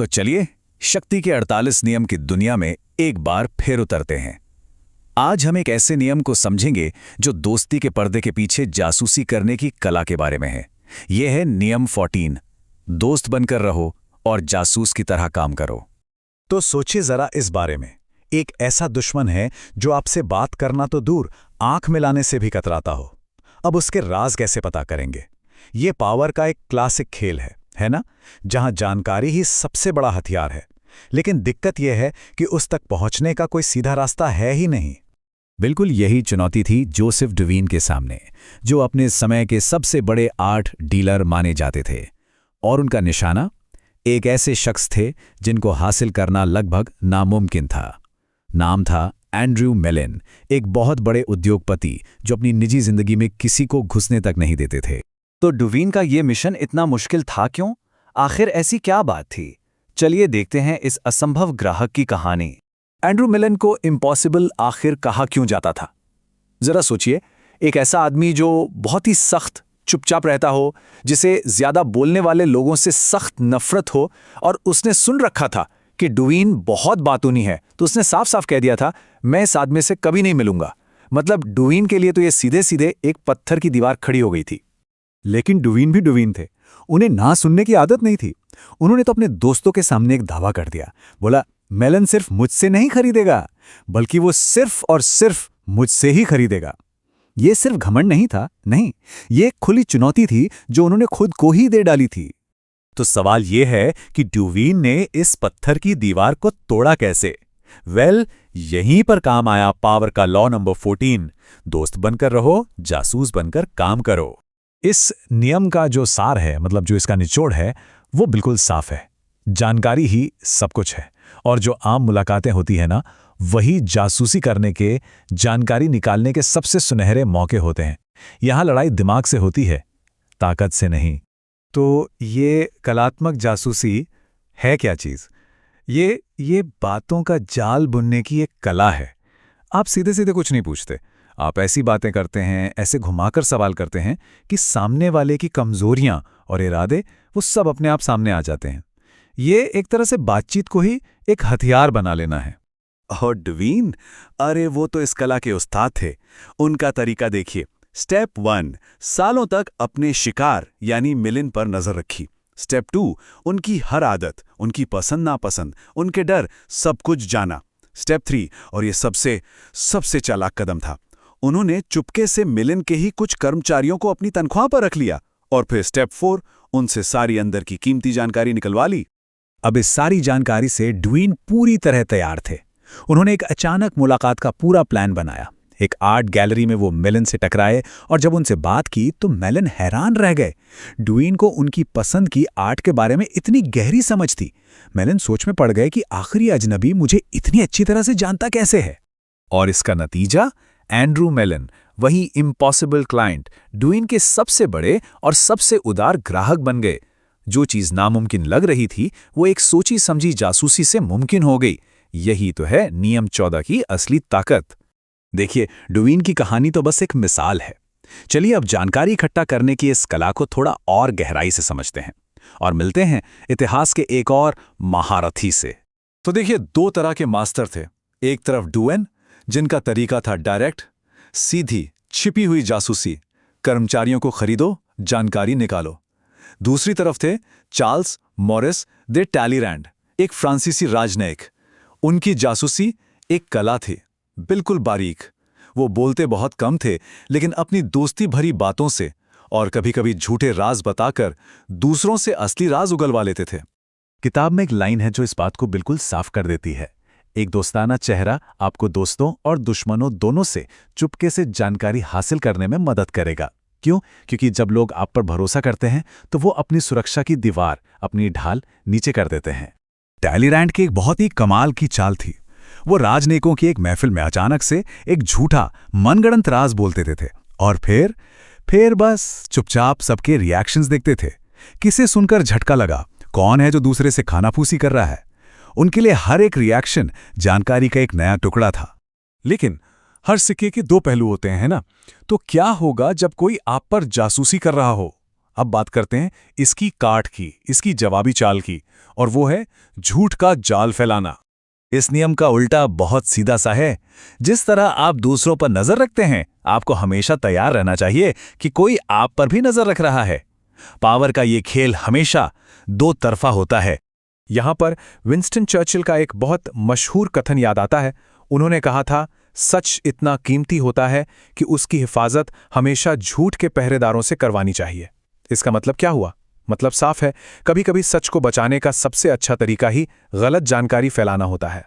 तो चलिए शक्ति के 48 नियम की दुनिया में एक बार फिर उतरते हैं। आज हम एक ऐसे नियम को समझेंगे जो दोस्ती के पर्दे के पीछे जासूसी करने की कला के बारे में है। यह है नियम 14। दोस्त बनकर रहो और जासूस की तरह काम करो। तो सोचिए जरा इस बारे में। एक ऐसा दुश्मन है जो आपसे बात करना तो दूर, आंख मिलाने से भी कतराता हो। अब उसके राज कैसे पता करेंगे? ये पावर का एक क्लासिक खेल है ना? जहां जानकारी ही सबसे बड़ा हथियार है। लेकिन दिक्कत यह है कि उस तक पहुंचने का कोई सीधा रास्ता है ही नहीं। बिल्कुल यही चुनौती थी जोसेफ डुवीन के सामने, जो अपने समय के सबसे बड़े आर्ट डीलर माने जाते थे। और उनका निशाना एक ऐसे शख्स थे जिनको हासिल करना लगभग नामुमकिन था। नाम था एंड्रयू मेलिन, एक बहुत बड़े उद्योगपति जो अपनी निजी जिंदगी में किसी को घुसने तक नहीं देते थे। तो डुवीन का ये मिशन इतना मुश्किल था क्यों? आखिर ऐसी क्या बात थी? चलिए देखते हैं इस असंभव ग्राहक की कहानी। एंड्रयू मेलिन को इम्पॉसिबल आखिर कहा क्यों जाता था? जरा सोचिए, एक ऐसा आदमी जो बहुत ही सख्त, चुपचाप रहता हो, जिसे ज्यादा बोलने वाले लोगों से सख्त नफरत हो, और उसने सुन रखा था कि डुवीन बहुत बातूनी है, तो उसने साफ साफ कह दिया था, मैं इस आदमी से कभी नहीं मिलूंगा। मतलब डुवीन के लिए तो ये सीधे सीधे एक पत्थर की दीवार खड़ी हो गई थी। लेकिन डुवीन भी डुवीन थे। उन्हें ना सुनने की आदत नहीं थी। उन्होंने तो अपने दोस्तों के सामने एक दावा कर दिया। बोला, मेलन सिर्फ मुझसे नहीं खरीदेगा, बल्कि वो सिर्फ और सिर्फ मुझसे ही खरीदेगा। ये सिर्फ घमंड नहीं था, नहीं, ये एक खुली चुनौती थी जो उन्होंने खुद को ही दे डाली थी। तो सवाल ये है कि डुवीन ने इस पत्थर की दीवार को तोड़ा कैसे? यहीं पर काम आया पावर का लॉ नंबर 14, दोस्त बनकर रहो, जासूस बनकर काम करो। इस नियम का जो सार है, मतलब जो इसका निचोड़ है, वो बिल्कुल साफ है। जानकारी ही सब कुछ है, और जो आम मुलाकातें होती है ना, वही जासूसी करने के, जानकारी निकालने के सबसे सुनहरे मौके होते हैं। यहां लड़ाई दिमाग से होती है, ताकत से नहीं। तो ये कलात्मक जासूसी है क्या चीज? ये बातों का जाल बुनने की एक कला है। आप सीधे सीधे कुछ नहीं पूछते, आप ऐसी बातें करते हैं, ऐसे घुमाकर सवाल करते हैं कि सामने वाले की कमजोरियां और इरादे वो सब अपने आप सामने आ जाते हैं। ये एक तरह से बातचीत को ही एक हथियार बना लेना है। और डुवीन, अरे वो तो इस कला के उस्ताद थे। उनका तरीका देखिए। स्टेप 1, सालों तक अपने शिकार यानी मेलिन पर नजर रखी। स्टेप 2, उनकी हर आदत, उनकी पसंद नापसंद, उनके डर, सब कुछ जाना। स्टेप 3, और ये सबसे चालाक कदम था, उन्होंने चुपके से मेलिन के ही कुछ कर्मचारियों को अपनी तनख्वाह पर रख लिया। और फिर स्टेप 4, उनसे सारी अंदर की कीमती जानकारी निकलवा ली। अब इस सारी जानकारी से डुवीन पूरी तरह तैयार थे। उन्होंने एक अचानक मुलाकात का पूरा प्लान बनाया। एक आर्ट गैलरी में वो मेलिन से टकराए, और जब उनसे बात की तो मेलिन हैरान रह गए। डुवीन को उनकी पसंद की आर्ट के बारे में इतनी गहरी समझ थी। मेलिन सोच में पड़ गए कि आखिर ये अजनबी मुझे इतनी अच्छी तरह से जानता कैसे है। और इसका नतीजा, एंड्रयू मेलिन, वही इम्पॉसिबल क्लाइंट, डुवीन के सबसे बड़े और सबसे उदार ग्राहक बन गए। जो चीज नामुमकिन लग रही थी, वो एक सोची समझी जासूसी से मुमकिन हो गई। यही तो है नियम 14 की असली ताकत। देखिए, डुवीन की कहानी तो बस एक मिसाल है। चलिए अब जानकारी इकट्ठा करने की इस कला को थोड़ा और गहराई से समझते हैं, और मिलते हैं इतिहास के एक और महारथी से। तो देखिए, 2 तरह के मास्टर थे। एक तरफ डुवेन, जिनका तरीका था डायरेक्ट, सीधी, छिपी हुई जासूसी, कर्मचारियों को खरीदो, जानकारी निकालो। दूसरी तरफ थे चार्ल्स मॉरिस दे टैलीरैंड, एक फ्रांसीसी राजनयिक। उनकी जासूसी एक कला थी, बिल्कुल बारीक। वो बोलते बहुत कम थे, लेकिन अपनी दोस्ती भरी बातों से और कभी-कभी झूठे राज बताकर दूसरों से असली राज उगलवा लेते थे। किताब में एक लाइन है जो इस बात को बिल्कुल साफ कर देती है। एक दोस्ताना चेहरा आपको दोस्तों और दुश्मनों दोनों से चुपके से जानकारी हासिल करने में मदद करेगा। क्यों? क्योंकि जब लोग आप पर भरोसा करते हैं तो वो अपनी सुरक्षा की दीवार, अपनी ढाल नीचे कर देते हैं। टैलीरैंड की एक बहुत ही कमाल की चाल थी। वो राजनयिकों की एक महफिल में अचानक से एक झूठा मनगढ़ंत राज बोल देते थे, और फिर बस चुपचाप सबके रिएक्शंस देखते थे। किसे सुनकर झटका लगा, कौन है जो दूसरे से खानाफूसी कर रहा है। उनके लिए हर एक रिएक्शन जानकारी का एक नया टुकड़ा था। लेकिन हर सिक्के के 2 पहलू होते हैं ना? तो क्या होगा जब कोई आप पर जासूसी कर रहा हो? अब बात करते हैं इसकी काट की, इसकी जवाबी चाल की, और वो है झूठ का जाल फैलाना। इस नियम का उल्टा बहुत सीधा सा है। जिस तरह आप दूसरों पर नजर रखते हैं, आपको हमेशा तैयार रहना चाहिए कि कोई आप पर भी नजर रख रहा है। पावर का ये खेल हमेशा दो तरफा होता है। यहां पर विंस्टन चर्चिल का एक बहुत मशहूर कथन याद आता है। उन्होंने कहा था, सच इतना कीमती होता है कि उसकी हिफाजत हमेशा झूठ के पहरेदारों से करवानी चाहिए। इसका मतलब क्या हुआ? मतलब साफ है, कभी कभी सच को बचाने का सबसे अच्छा तरीका ही गलत जानकारी फैलाना होता है।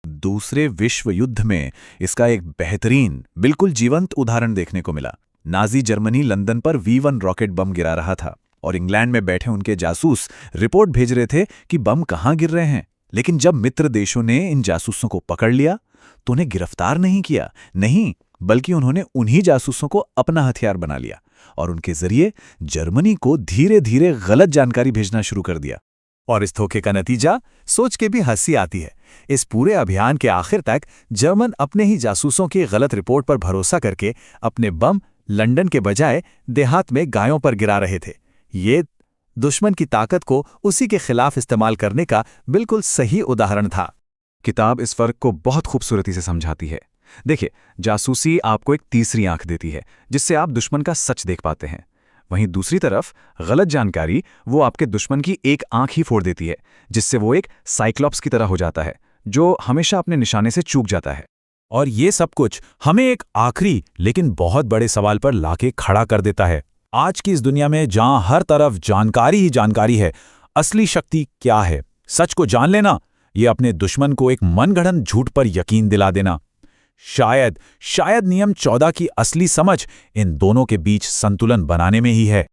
दूसरे विश्व युद्ध में इसका एक बेहतरीन, बिल्कुल जीवंत उदाहरण देखने को मिला। नाजी जर्मनी लंदन पर V1 रॉकेट बम गिरा रहा था और इंग्लैंड में बैठे उनके जासूस रिपोर्ट भेज रहे थे कि बम कहां गिर रहे हैं। लेकिन जब मित्र देशों ने इन जासूसों को पकड़ लिया तो उन्हें गिरफ्तार नहीं किया, नहीं, बल्कि उन्होंने उन्हीं जासूसों को अपना हथियार बना लिया और उनके जरिए जर्मनी को धीरे धीरे गलत जानकारी भेजना शुरू कर दिया। और इस धोखे का नतीजा सोच के भी हंसी आती है। इस पूरे अभियान के आखिर तक जर्मन अपने ही जासूसों की गलत रिपोर्ट पर भरोसा करके अपने बम लंदन के बजाय देहात में गायों पर गिरा रहे थे। ये दुश्मन की ताकत को उसी के खिलाफ इस्तेमाल करने का बिल्कुल सही उदाहरण था। किताब इस फर्क को बहुत खूबसूरती से समझाती है। देखिए, जासूसी आपको एक तीसरी आंख देती है जिससे आप दुश्मन का सच देख पाते हैं। वहीं दूसरी तरफ गलत जानकारी वो आपके दुश्मन की एक आंख ही फोड़ देती है, जिससे वो एक साइक्लॉप्स की तरह हो जाता है जो हमेशा अपने निशाने से चूक जाता है। और ये सब कुछ हमें एक आखिरी लेकिन बहुत बड़े सवाल पर लाके खड़ा कर देता है। आज की इस दुनिया में जहां हर तरफ जानकारी ही जानकारी है, असली शक्ति क्या है? सच को जान लेना, ये अपने दुश्मन को एक मनगढ़ंत झूठ पर यकीन दिला देना। शायद नियम 14 की असली समझ इन दोनों के बीच संतुलन बनाने में ही है।